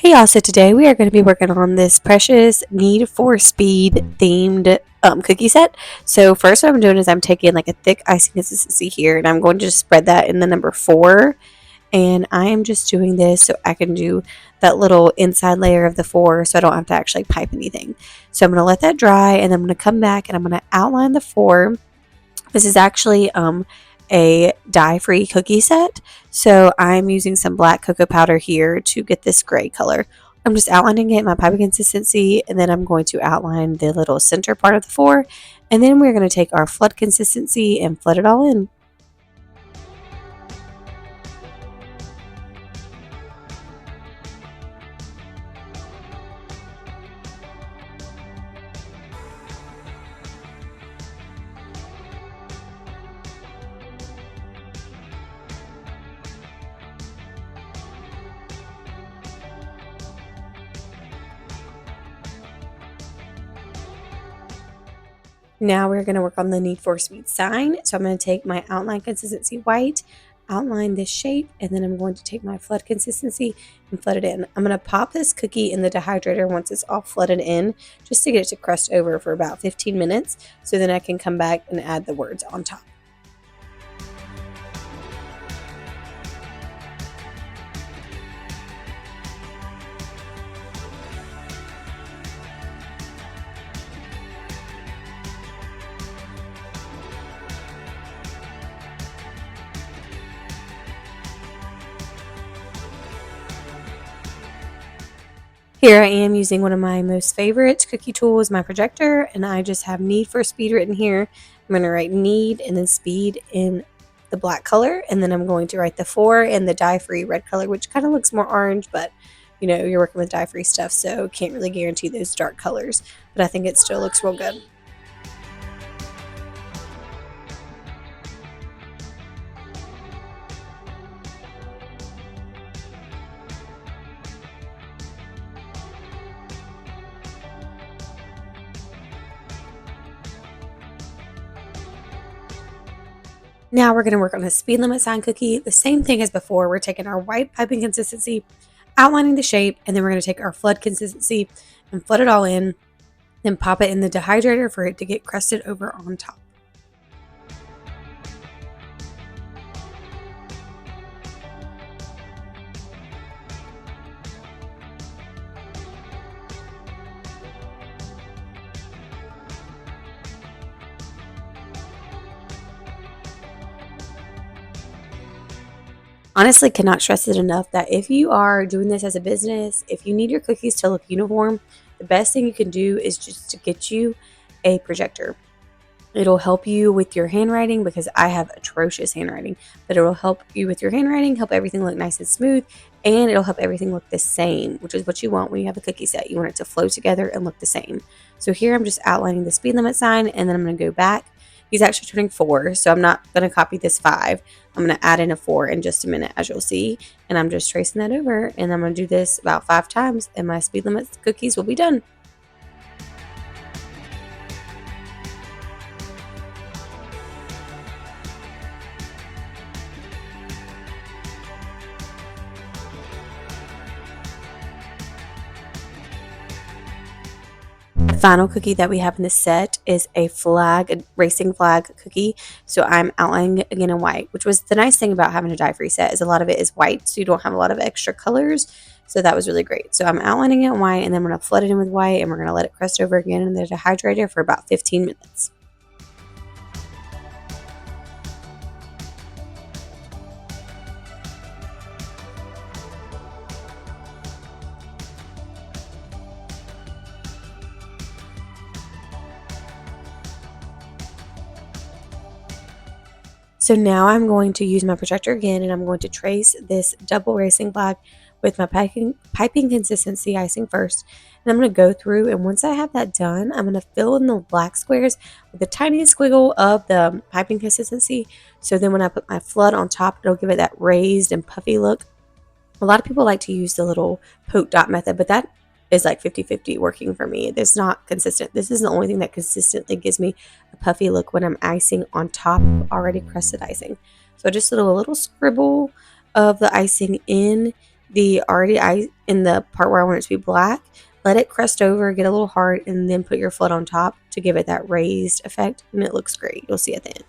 Hey y'all, so today we are going to be working on this precious Need for Speed themed cookie set. So first what I'm doing is I'm taking like a thick icing consistency here and I'm going to just spread that in the number 4. And I am just doing this so I can do that little inside layer of the 4 so I don't have to actually pipe anything. So I'm going to let that dry and then I'm going to come back and I'm going to outline the 4. This is actually a dye-free cookie set. So I'm using some black cocoa powder here to get this gray color. I'm just outlining it in my piping consistency, and then I'm going to outline the little center part of the 4. And then we're going to take our flood consistency and flood it all in. Now we're going to work on the Need for Speed sign. So I'm going to take my outline consistency white, outline this shape, and then I'm going to take my flood consistency and flood it in. I'm going to pop this cookie in the dehydrator once it's all flooded in, just to get it to crust over for about 15 minutes, so then I can come back and add the words on top. Here I am using one of my most favorite cookie tools, my projector, and I just have Need for Speed written here. I'm going to write Need and then Speed in the black color, and then I'm going to write the 4 in the dye-free red color, which kind of looks more orange, but you know, you're working with dye-free stuff, so can't really guarantee those dark colors, but I think it still looks real good. Now we're going to work on a speed limit sign cookie. The same thing as before. We're taking our white piping consistency, outlining the shape, and then we're going to take our flood consistency and flood it all in, then pop it in the dehydrator for it to get crusted over on top. Honestly, cannot stress it enough that if you are doing this as a business, if you need your cookies to look uniform, the best thing you can do is just to get you a projector. It'll help you with your handwriting because I have atrocious handwriting, but it'll help you with your handwriting, help everything look nice and smooth, and it'll help everything look the same, which is what you want when you have a cookie set. You want it to flow together and look the same. So here I'm just outlining the speed limit sign, and then I'm going to go back. He's actually turning 4, so I'm not going to copy this 5. I'm going to add in a 4 in just a minute, as you'll see, and I'm just tracing that over, and I'm going to do this about 5 times, and my speed limit cookies will be done. The final cookie that we have in this set is a racing flag cookie. So I'm outlining it again in white, which was the nice thing about having a dye-free set is a lot of it is white, so you don't have a lot of extra colors. So that was really great. So I'm outlining it in white, and then I'm going to flood it in with white, and we're going to let it crust over again in the dehydrator for about 15 minutes. So now I'm going to use my projector again, and I'm going to trace this double racing flag with my piping consistency icing first. And I'm going to go through, and once I have that done, I'm going to fill in the black squares with the tiniest squiggle of the piping consistency. So then when I put my flood on top, it'll give it that raised and puffy look. A lot of people like to use the little poke dot method, but that is like 50-50 working for me. It's not consistent. This is the only thing that consistently gives me a puffy look when I'm icing on top of already crusted icing. So I just do a little scribble of the icing in the already in the part where I want it to be black, let it crust over, get a little hard, and then put your flood on top to give it that raised effect, and it looks great. You'll see at the end.